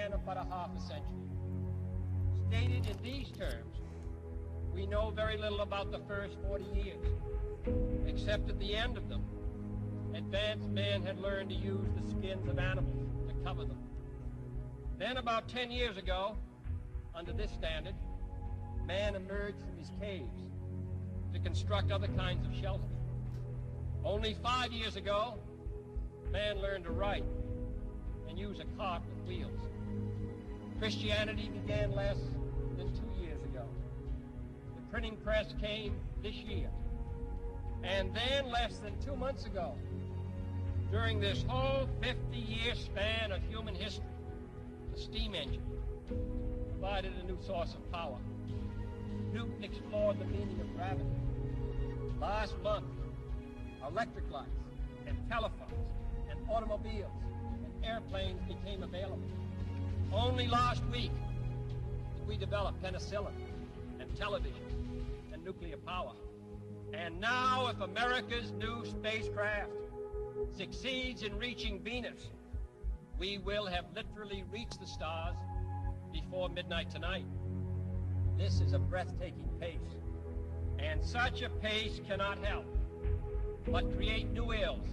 span of but a half a century. Stated in these terms, we know very little about the first 40 years, except at the end of them, advanced man had learned to use the skins of animals to cover them. Then about 10 years ago, under this standard, man emerged from his caves to construct other kinds of shelter. Only 5 years ago, man learned to write and use a cart with wheels. Christianity began less than 2 years ago. The printing press came this year. And then less than 2 months ago, during this whole 50-year span of human history, the steam engine provided a new source of power. Newton explored the meaning of gravity. Last month, electric lights and telephones and automobiles and airplanes became available. Only last week did we develop penicillin and television and nuclear power. And now, if America's new spacecraft succeeds in reaching Venus, we will have literally reached the stars before midnight tonight. This is a breathtaking pace, and such a pace cannot help but create new ills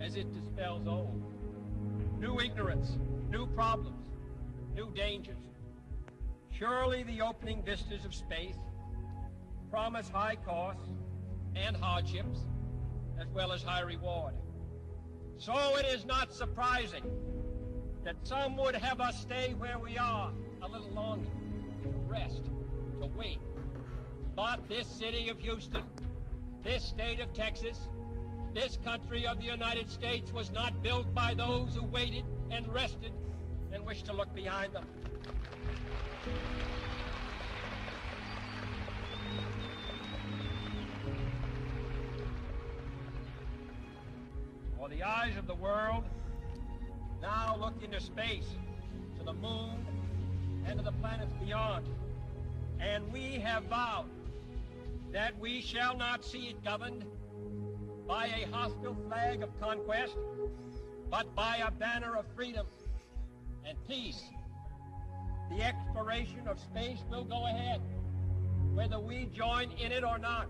as it dispels old. New ignorance, new problems, new dangers. Surely the opening vistas of space promise high costs and hardships, as well as high reward. So it is not surprising that some would have us stay where we are a little longer, to rest, to wait. But this city of Houston, this state of Texas, this country of the United States was not built by those who waited and rested and wished to look behind them. For the eyes of the world now look into space, to the moon, and to the planets beyond. And we have vowed that we shall not see it governed by a hostile flag of conquest, but by a banner of freedom and peace. The exploration of space will go ahead, whether we join in it or not.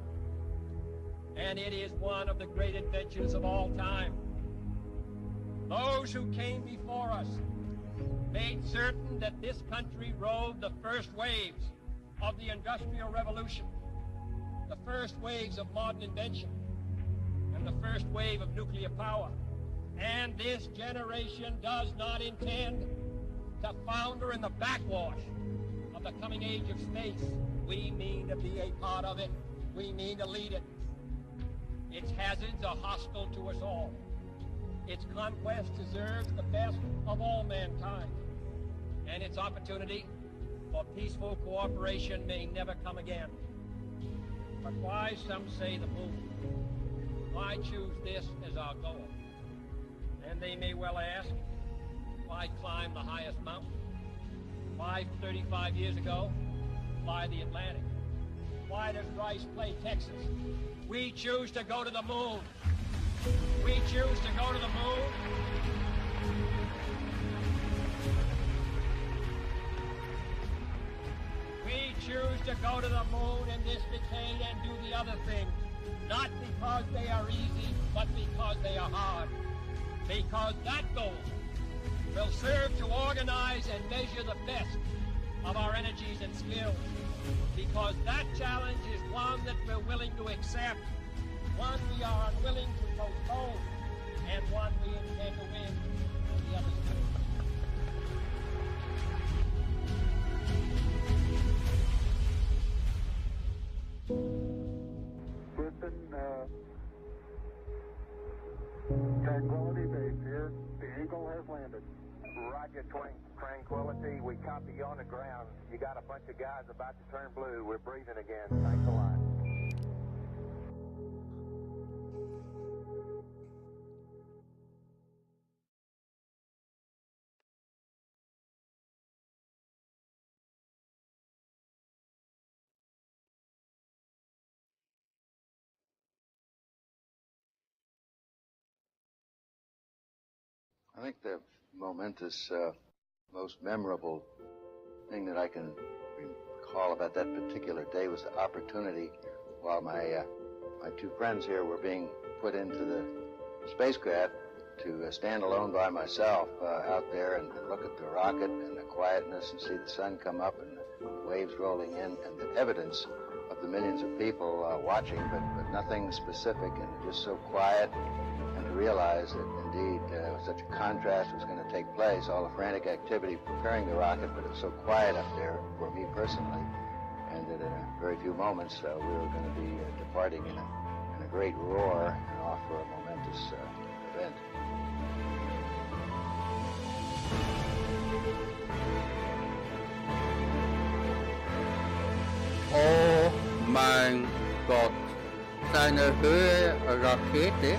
And it is one of the great adventures of all time. Those who came before us made certain that this country rode the first waves of the Industrial Revolution, the first waves of modern invention, and the first wave of nuclear power. And this generation does not intend to founder in the backwash of the coming age of space. We mean to be a part of it. We mean to lead it. Its hazards are hostile to us all. Its conquest deserves the best of all mankind. And its opportunity for peaceful cooperation may never come again. But why, some say, the moon? Why choose this as our goal? And they may well ask, why climb the highest mountain? Why, 35 years ago, fly the Atlantic? Why does Rice play Texas? We choose to go to the moon. We choose to go to the moon. We choose to go to the moon in this decade and do the other things, not because they are easy, but because they are hard. Because that goal will serve to organize and measure the best of our energies and skills. Because that challenge is one that we're willing to accept, one we are unwilling to postpone, and one we intend to win on the other side. Houston, Tranquility Base here. The Eagle has landed. Roger, Tranquility. We copy you on the ground. You got a bunch of guys about to turn blue. We're breathing again. Thanks a lot. I think the momentous most memorable thing that I can recall about that particular day was the opportunity while my two friends here were being put into the spacecraft to stand alone by myself out there and look at the rocket and the quietness and see the sun come up and the waves rolling in and the evidence of the millions of people watching, but nothing specific, and just so quiet, and to realize that indeed such a contrast was going to take place, all the frantic activity preparing the rocket, but it's so quiet up there for me personally, and that in a very few moments we were going to be departing in a great roar and off for a momentous event. Oh mein Gott, seine höhere Rakete.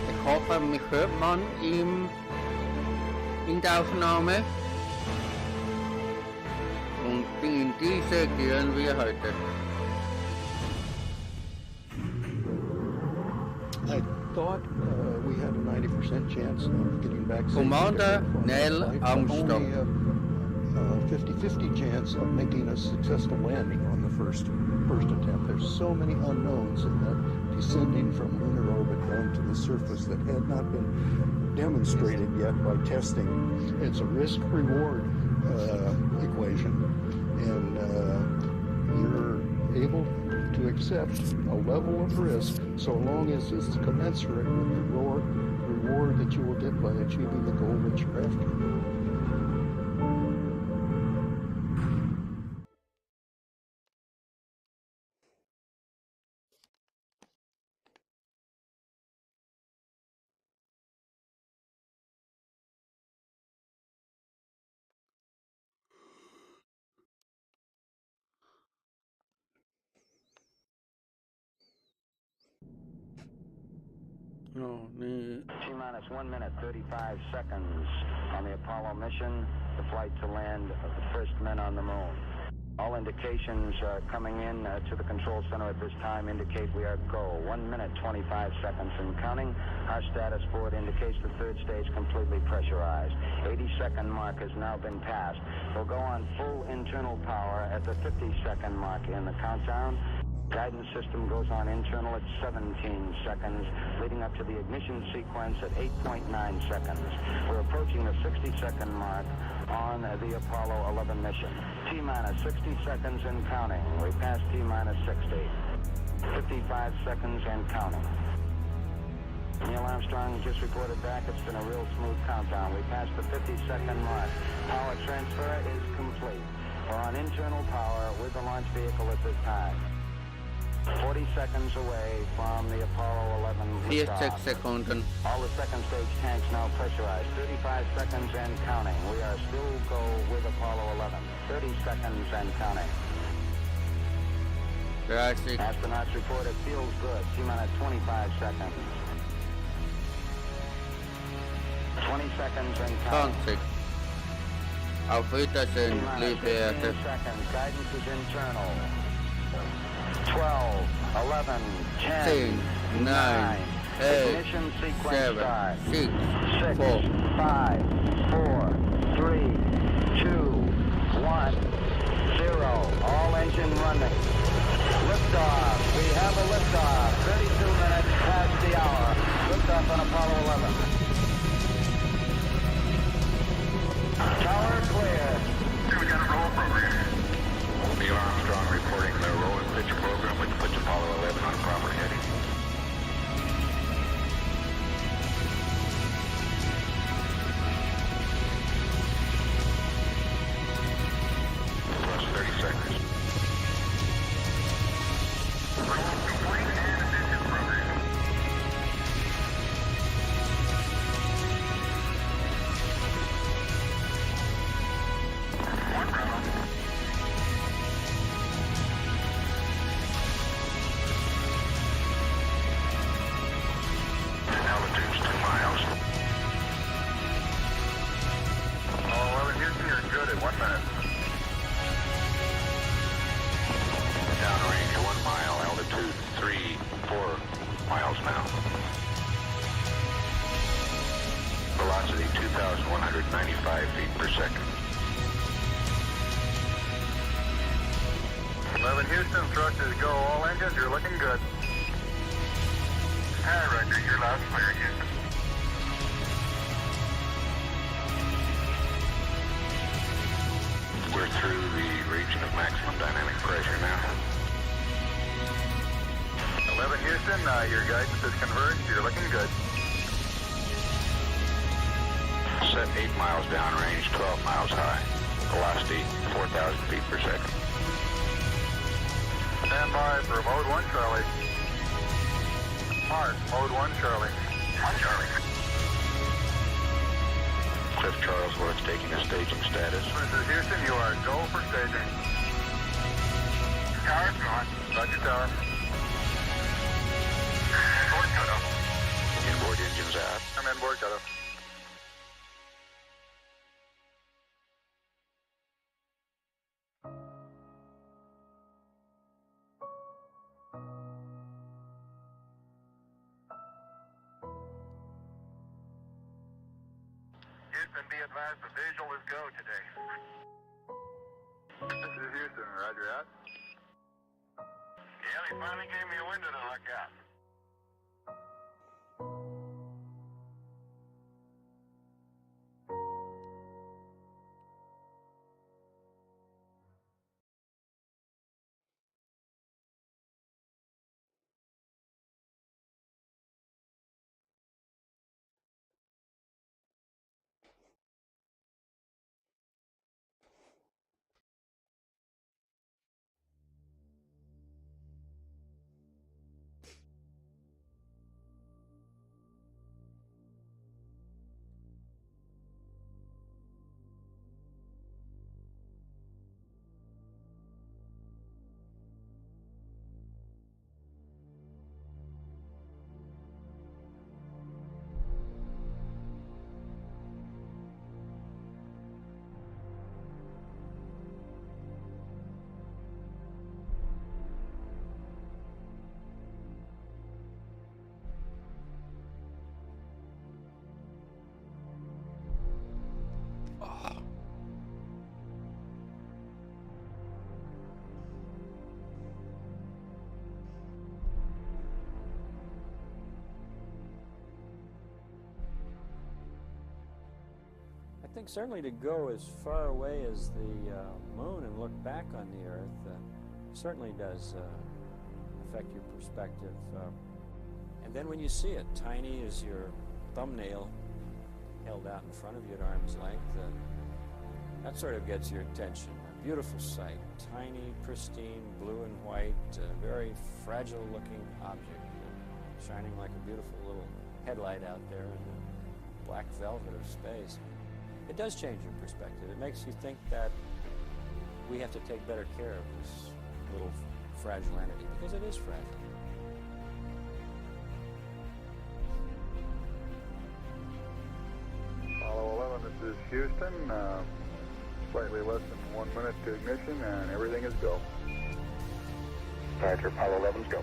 Ich hoffe, mich hört man in der Aufnahme. Und in diese gehen wir heute. I thought we had a 90% chance of getting back safely. Commander Neil Armstrong. Only a 50-50 chance of making a successful landing on the first attempt. There's so many unknowns in that descending from lunar orbit down to the surface that had not been demonstrated yet by testing. It's a risk-reward equation, and you're able to accept a level of risk so long as it's commensurate with the reward that you will get by achieving the goal that you're after. Oh, nee. T-minus 1 minute, 35 seconds on the Apollo mission, the flight to land of the first men on the moon. All indications coming in to the control center at this time indicate we are go. 1 minute, 25 seconds and counting. Our status board indicates the third stage completely pressurized. 80-second mark has now been passed. We'll go on full internal power at the 50-second mark in the countdown. Guidance system goes on internal at 17 seconds, leading up to the ignition sequence at 8.9 seconds. We're approaching the 60-second mark on the Apollo 11 mission. T-minus 60 seconds and counting. We passed T-minus 60. 55 seconds and counting. Neil Armstrong just reported back. It's been a real smooth countdown. We passed the 50-second mark. Power transfer is complete. We're on internal power with the launch vehicle at this time. 40 seconds away from the Apollo 11 liftoff. 40 Sekunden. All the second stage tanks now pressurized. 35 seconds and counting. We are still go with Apollo 11. 30 seconds and counting. 30. Astronauts report it feels good. T-minus 25 seconds. 20 seconds and counting. 20. Auf Wiedersehen, liebe Erde. Seconds. Guidance is internal. 12, 11, 10, 9, 8, ignition sequence 7, start. 6, 6, 4, 5, 4, 3, 2, 1, 0. All engine running. Liftoff. We have a liftoff. 32 minutes past the hour. Liftoff on Apollo 11. Tower clear. We got a roll program. Neil Armstrong reporting the roll and pitch program, which puts Apollo 11 on proper heading. Plus 30 seconds. Roll complete and ignition program. One round. Altitude's 2 miles. Oh, 11 Houston, you're good at 1 minute. Downrange 1 mile, altitude 4 miles now. Velocity 2,100 95 feet per second. 11 Houston, thrust is go. All engines, you're looking good. Hi, Roger. You're loud and clear, Houston. We're through the region of maximum dynamic pressure now. 11 Houston, your guidance is converged. You're looking good. Set 8 miles downrange, 12 miles high. Velocity 4,000 feet per second. Stand by for mode 1 Charlie. Mark, mode 1 Charlie. 1 Charlie. Cliff Charles Works taking a staging status. This is Houston, you are go for staging. Tower's gone. Roger, tower. Board cutoff. Inboard engines out. I'm in board cutoff. Houston, be advised the visual is go today. This is Houston, roger out. Yeah, they finally gave me a window to look at. I think certainly to go as far away as the moon and look back on the Earth certainly does affect your perspective. And then when you see it, tiny as your thumbnail held out in front of you at arm's length, that sort of gets your attention. A beautiful sight, tiny, pristine, blue and white, very fragile-looking object, shining like a beautiful little headlight out there in the black velvet of space. It does change your perspective. It makes you think that we have to take better care of this little fragile entity, because it is fragile. Apollo 11, this is Houston. Slightly less than 1 minute to ignition, and everything is go. Roger, Apollo 11's go.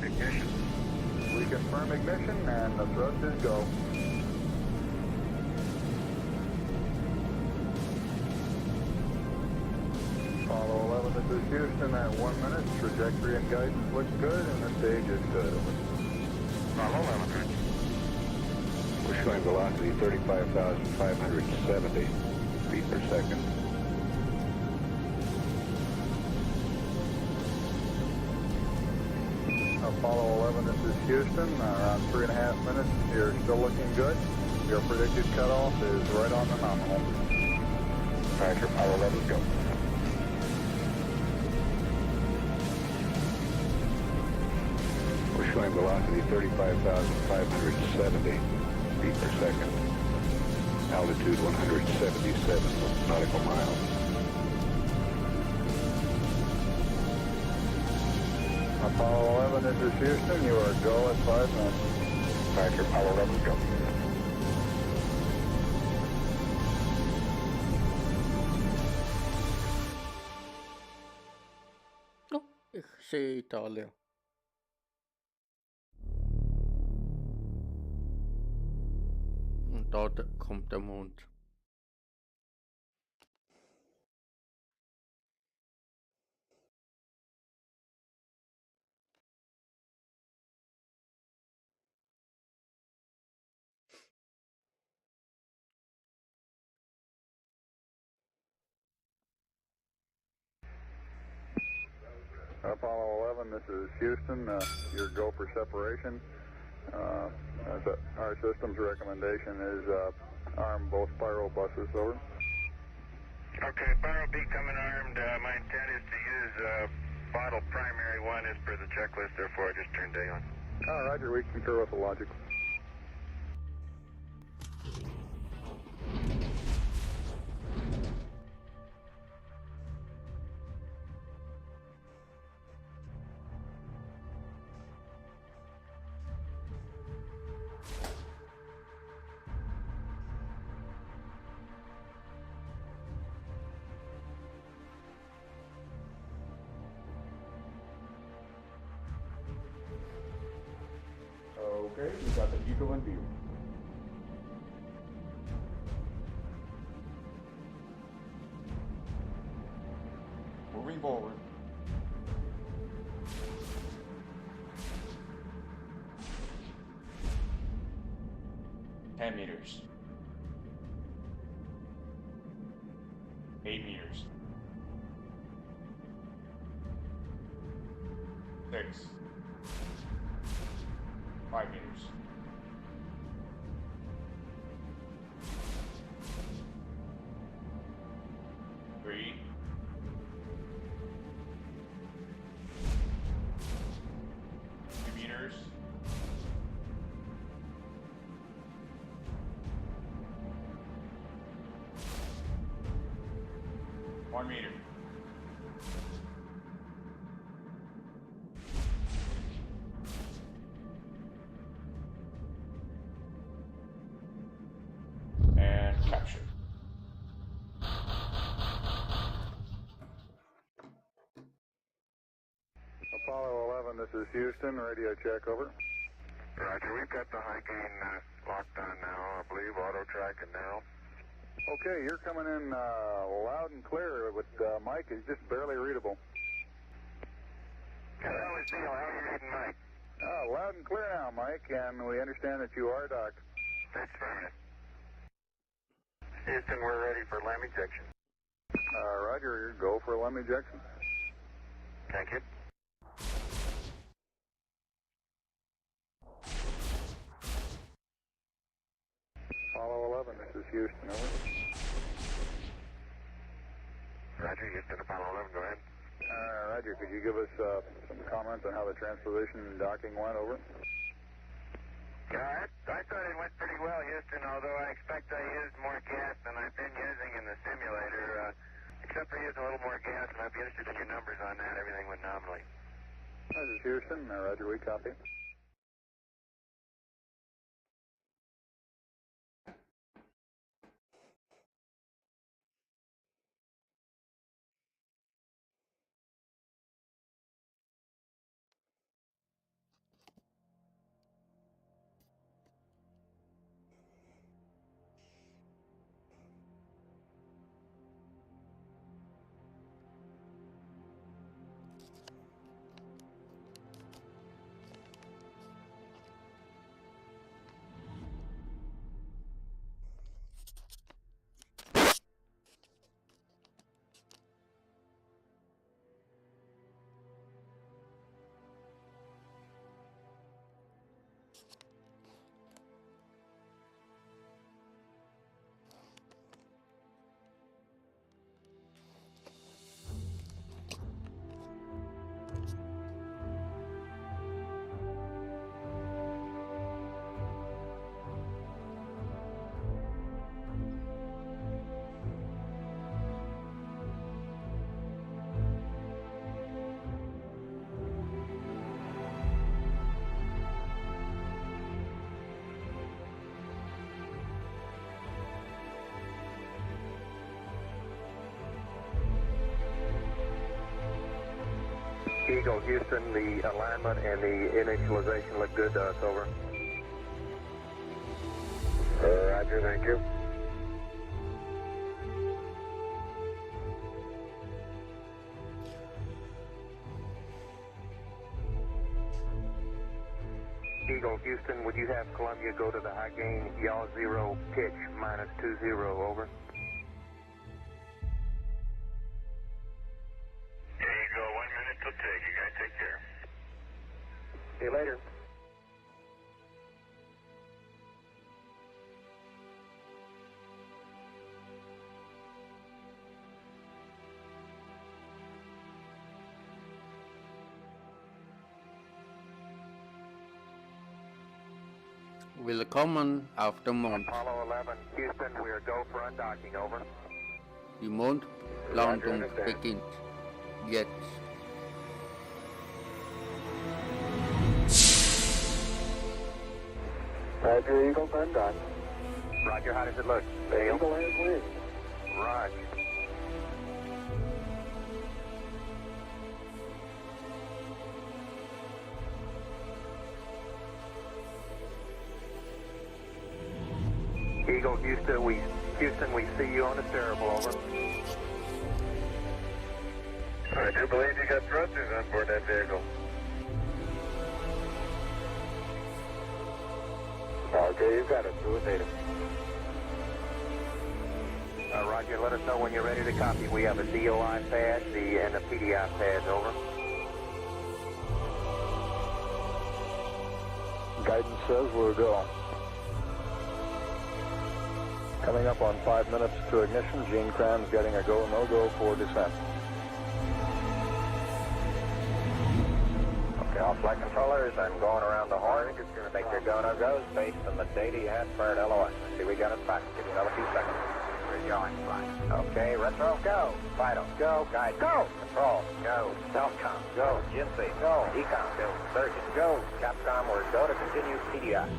Ignition. We confirm ignition, and the thrust is go. Apollo 11, this is Houston at 1 minute. Trajectory and guidance looks good, and the stage is good. Apollo 11. We're showing velocity 35,570 feet per second. Apollo 11, this is Houston. Around 3.5 minutes. You're still looking good. Your predicted cutoff is right on the nominal. Roger, Apollo 11's go. We're showing velocity 35,570 feet per second. Altitude 177 nautical miles. Apollo 11, this is Houston. You are go at 5 minutes. Roger, Apollo 11's go. se Italia. Und dort kommt der Mond. Apollo 11, this is Houston. Your go for separation. Our system's recommendation is arm both spiral buses, over. Okay, Spiral B coming armed. My intent is to use bottle primary one as per the checklist, therefore I just turned day on. Roger, we concur with the logic. Okay, we got the Eagle in view. Moving forward. $10 meters. 8 meters. 6. 5 meters. 3. 2 meters. 1 meter. And capture. Apollo 11, this is Houston. Radio check, over. Roger, we've got the high gain locked on now, I believe, auto track and narrow. Okay, you're coming in loud and clear, but Mike is just barely readable. How is Neil? How are you reading, Mike? Loud and clear now, Mike, and we understand that you are docked. That's fine. Houston, we're ready for LAM ejection. Roger, go for LAM ejection. Thank you. Apollo 11, this is Houston, over. Roger, Houston, Apollo 11, go ahead. Roger, could you give us some comments on how the transposition and docking went, over? Yeah, I thought it went pretty well, Houston, although I expect I used more gas than I've been using in the simulator. Except for using a little more gas, and I'd be interested in your numbers on that. Everything went nominally. This is Houston. Roger, we copy. Eagle, Houston, the alignment and the initialization look good to us, over. Roger, thank you. Eagle, Houston, would you have Columbia go to the high gain, yaw 0, pitch -20, over? Here you go, 1 minute till take. You guys take care. See you later. Willkommen auf dem Mond. Apollo 11, Houston, we are go for undocking, over. Die Mondlandung beginnt jetzt. Roger, Eagle, undock. Roger, how does it look? The Eagle has wind. Roger. Eagle, Houston, we see you on the steerable, over. I do believe you got thrusters on board that vehicle. Okay, you got it. Do it, data. Roger, let us know when you're ready to copy. We have a DOI pad and a PDI pad, over. Guidance says we're go. Coming up on 5 minutes to ignition, Gene Kran's getting a go, no-go for descent. Okay, all flight controllers, I'm going around the horn. It's going to make your go, no-goes based on the data you had prior to LOS. See, we got it back. Give you another few seconds. We're going, fine. Okay, retro, go. Vital, go. Guide, go. Control, go. Telcom, go. GNC, go. Ecom, go. Surgeon, go. Capcom, we're go to continue PDI.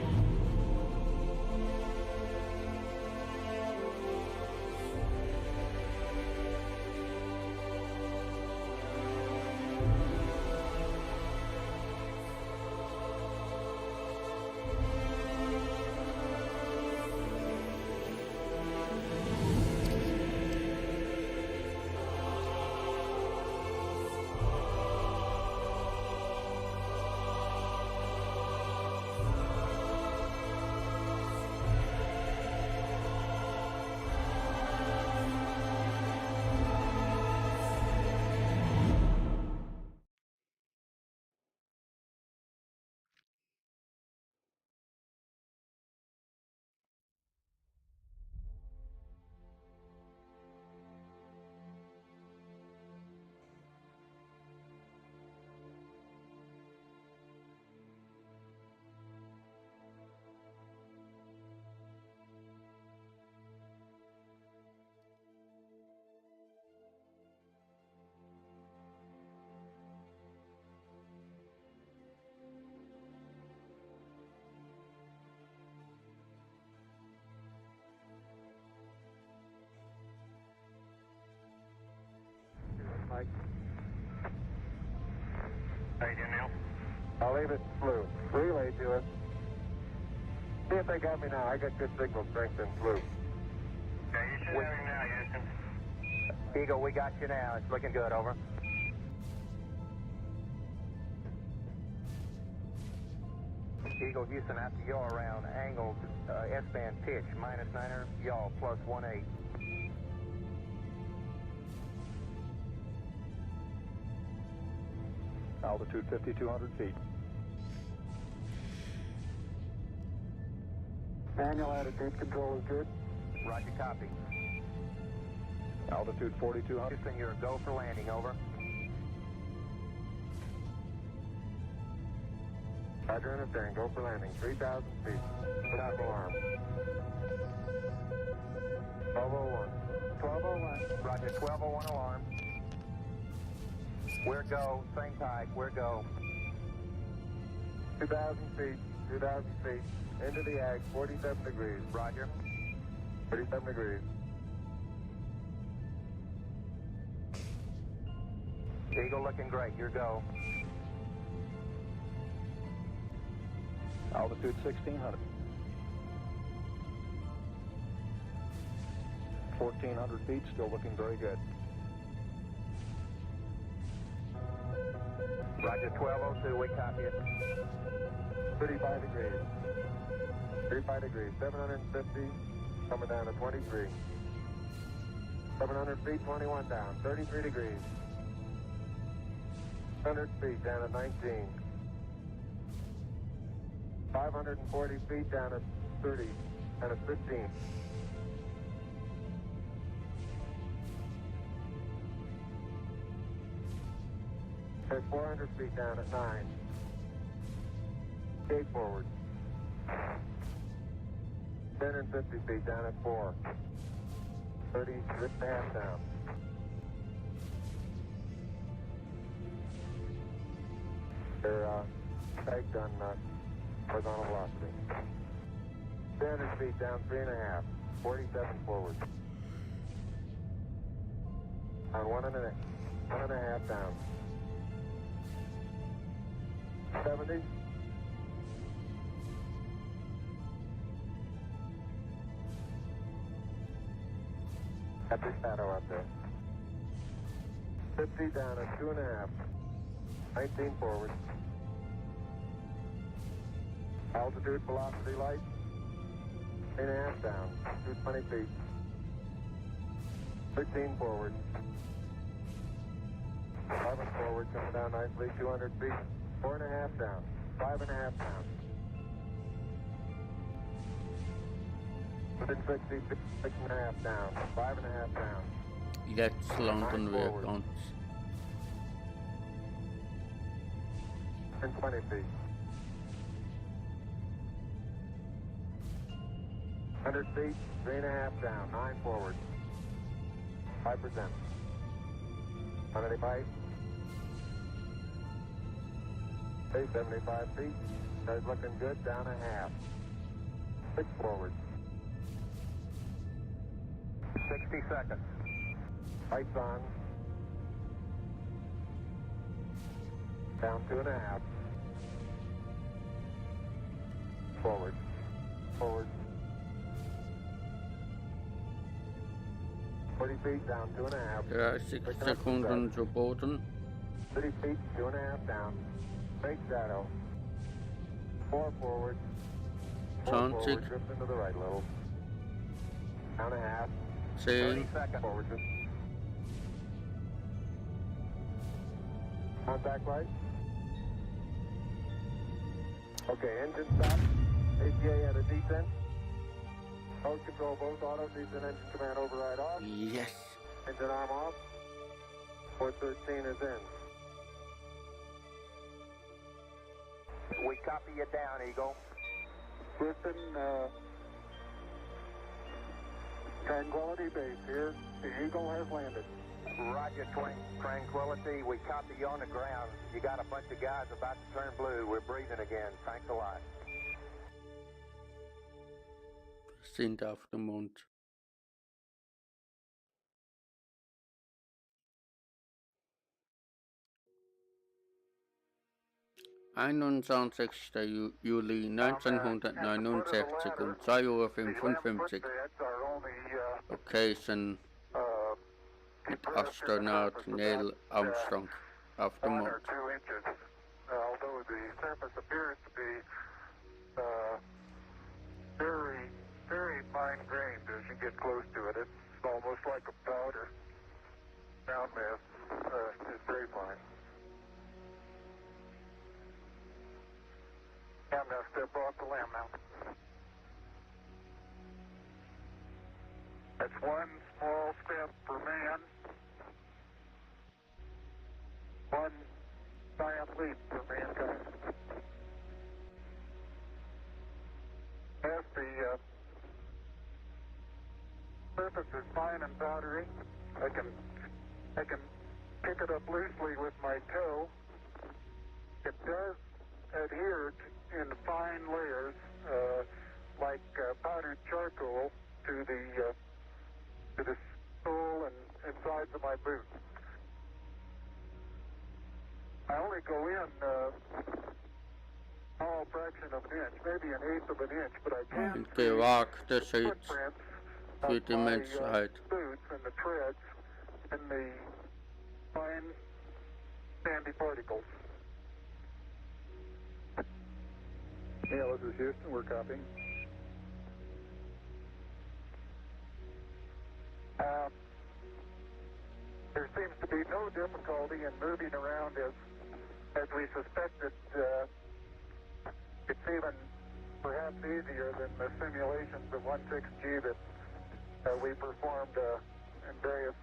Mike. How you doing, Neil? I'll leave it blue. Relay to us. See if they got me now. I got good signal strength in blue. Okay, you should have him now, Houston. Eagle, we got you now. It's looking good, over. Eagle, Houston, after yaw around, angled S-band pitch, -9er, yaw, +18. Altitude 5,200 feet. Manual attitude control is good. Roger, copy. Altitude 4,200. Houston, you're a go for landing, over. Roger, understand. Go for landing. 3,000 feet. Stop alarm. 1201. 1201. Roger, 1201 alarm. We're go. Same type. We're go. 2,000 feet. 2,000 feet. Into the ag. 47 degrees. Roger. 47 degrees. Eagle looking great. Your go. Altitude 1600. 1400 feet, still looking very good. Roger, 1202, we copy it. 35 degrees. 35 degrees, 750, coming down to 23. 700 feet, 21 down, 33 degrees. 100 feet, down at 19. 540 feet, down at 30, down at 15. There's 400 feet, down at 9. Gate forward. 10 and 50 feet, down at 4. 30, zip and a half down. They're pegged on horizontal velocity. 300 feet down, 3.5. 47 forward. On 1.5 down. 70. Got the shadow out there. 50 down at 2.5. 19 forward. Altitude, velocity, light. 8.5 down. 220 feet. 13 forward. 11 forward, coming down nicely. 200 feet. 4.5 down. 5.5 down. Within 60 feet. 6.5 down. 5.5 down. Let's London weerkant. And 20 feet. 100 feet, 3.5 down, 9 forward. 5%. 185. Okay, 75 feet. That's looking good, down a half. 6 forward. 60 seconds. Lights on. Down 2.5. Forward. Forward. 40 feet down, 2.5. 6 sekunden to båten. 30 feet, 2.5 down. Big shadow. 4 forward. 4 20. forward, drift into the right a little. Down a half. 10. 30 seconds forward. Contact light. Okay, engine stop. ATA at a descent. Mode control both auto, descent engine command override off. Yes. Engine arm off. 413 is in. We copy you down, Eagle. Houston, Tranquility Base here. The Eagle has landed. Roger, Tranquility. We copy you on the ground. You got a bunch of guys about to turn blue. We're breathing again. Thanks a lot. Sind auf dem Mond. Juli 1969 um 2:55 Uhr. Location mit Astronaut Neil Armstrong auf dem Mond. Although the surface appears to be very, very fine-grained as you get close to it. It's almost like a powder. Ground mass is very fine. I'm going to step off the limb now. That's one small step for man, one giant leap for mankind. As the surface is fine and powdery, I can pick it up loosely with my toe. It does adhere in fine layers, like powdered charcoal, to the sole and sides of my boot. I only go in small fraction of an inch, maybe an eighth of an inch, but I can En see gewagte zit footprints voor of de my mensheid. boots and the treads and the fine sandy particles. Neil, this is Houston. We're copying. There seems to be no difficulty in moving around as we suspected. It's even perhaps easier than the simulations of 16G that we performed in various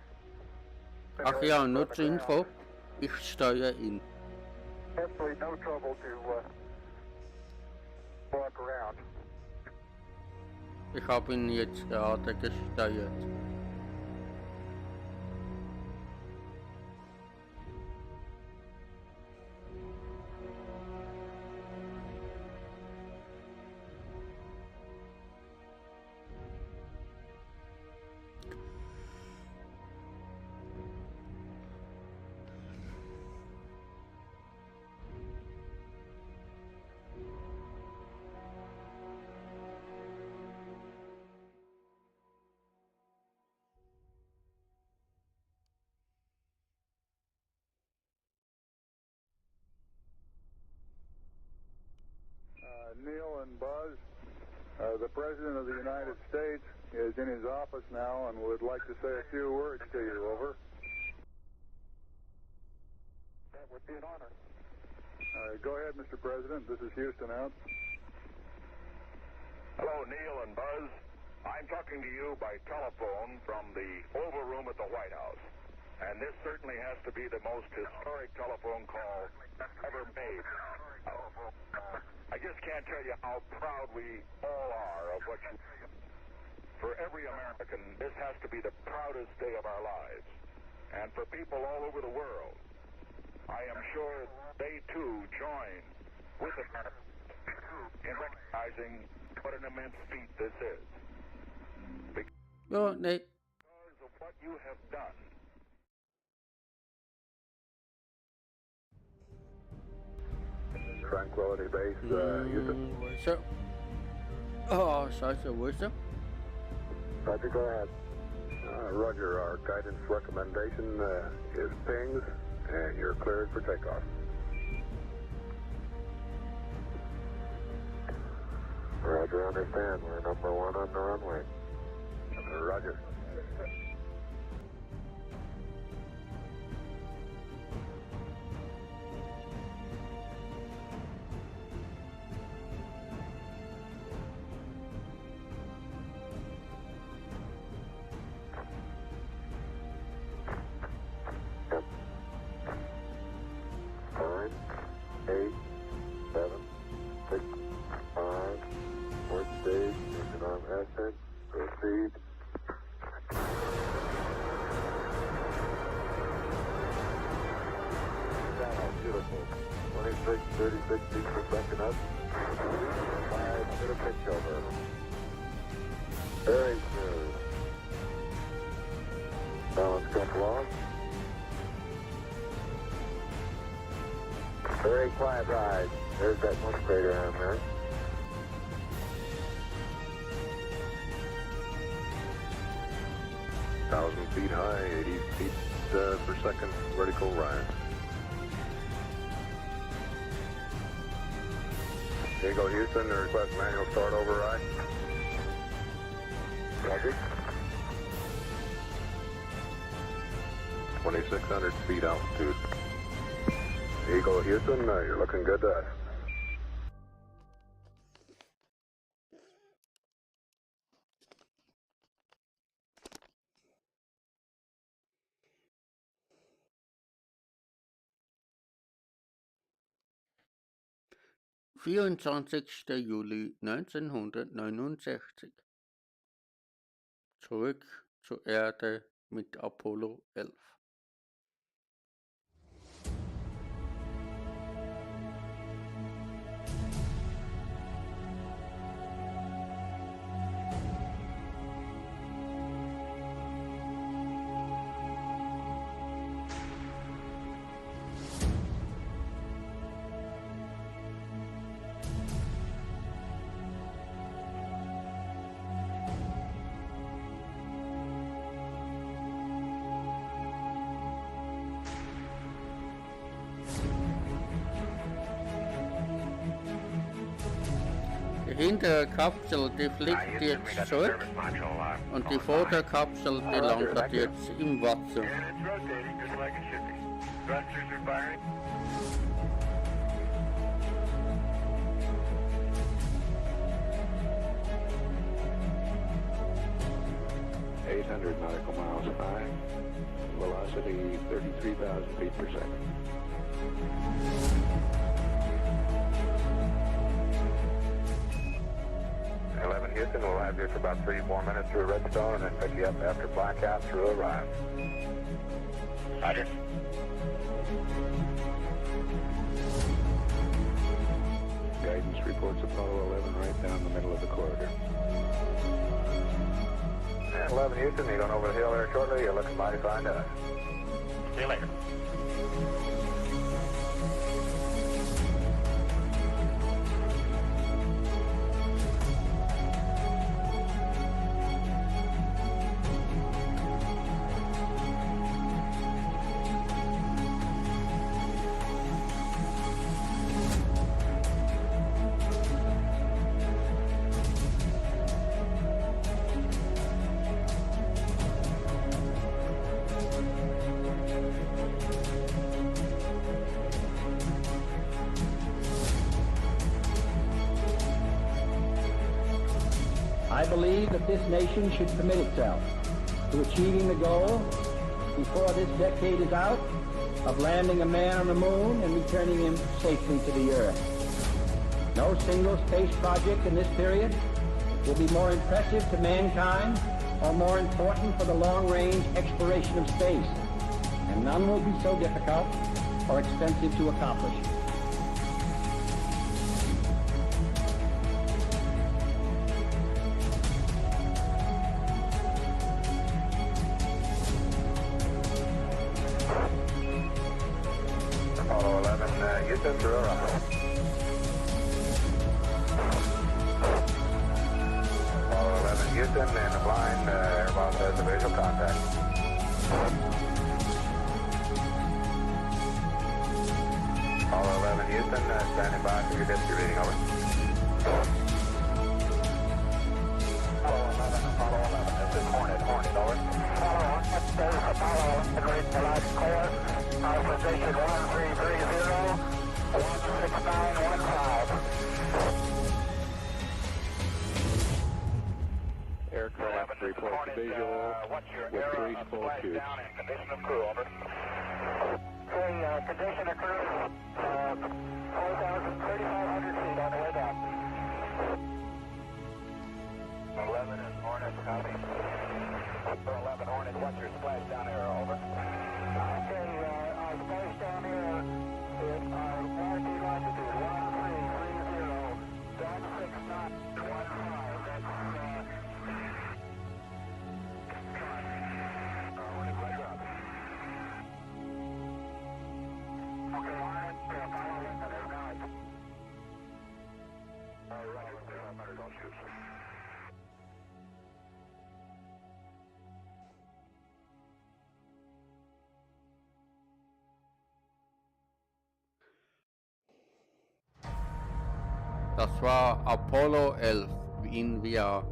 Ach ja, simulations on the nutzinfo. ground. Ich steuere in. Absolutely no trouble to walk around. Ich habe ihn jetzt gerade gesteuert. Neil and Buzz, the President of the United States is in his office now and would like to say a few words to you. Over. That would be an honor. Go ahead, Mr. President. This is Houston out. Hello, Neil and Buzz. I'm talking to you by telephone from the Oval Room at the White House. And this certainly has to be the most historic telephone call ever made. I just can't tell you how proud we all are of what you... For every American, this has to be the proudest day of our lives. And for people all over the world, I am sure they too join with America in recognizing what an immense feat this is. Ja, nee. Because of what you have done. Tranquility Base, Houston. Wo ist er? Oh, scheiße, wo ist er? Roger, go ahead. Roger, our guidance recommendation is pings, and you're cleared for takeoff. Roger, understand. We're number one on the runway. Roger. Proceed. Beautiful. 26, 36 feet per second up. 5, bit of pitch over. Very smooth. Balance come along. Very quiet ride. There's that one crater on there. 1,000 feet high, 80 feet per second vertical rise. Here you go, Houston. Request manual start override. Roger. 2,600 feet altitude. Eagle, Houston, you're looking good to us. Juli 1969. Zurück zur Erde mit Apollo 11. hintere Kapsel, die fliegt jetzt zurück und die Vorderkapsel, die landet jetzt im Wasser. Nautical miles 5, velocity 33,000 feet per second. Houston, we'll have you for about 3 more minutes through Redstone and then pick you up after blackout through Orion. Roger. Guidance reports Apollo 11 right down the middle of the corridor. 11 Houston, you're going over the hill there shortly. You're looking mighty fine to us. See you later. I believe that this nation should commit itself to achieving the goal, before this decade is out, of landing a man on the moon and returning him safely to the Earth. No single space project in this period will be more impressive to mankind or more important for the long-range exploration of space, and none will be so difficult or expensive to accomplish. Apollo 11, Houston, through Orion. Apollo 11, Houston, and the blind airboss has a visual contact. Apollo 11, Houston, standing by for your history reading, over. Apollo 11, this is Hornet, over. Apollo 11, this is Apollo 11, read the last clear. Position 1330, 16915. Aircraft reports visual with 3 full tubes. Condition of crew, over. Condition of crew, 4,500 feet on the way down. 11 and Hornet, copy. 11 Hornet, what's your splashdown arrow, over? Okay, our splashdown here is our latitude, 1330, 16915. Das war Apollo 11 in VR.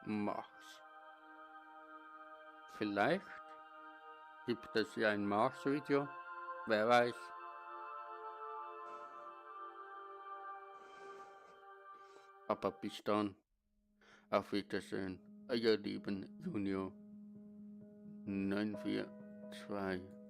Mars. Vielleicht gibt es ja ein Mars-Video, wer weiß. Aber bis dann, auf Wiedersehen, euer lieben Junior 942.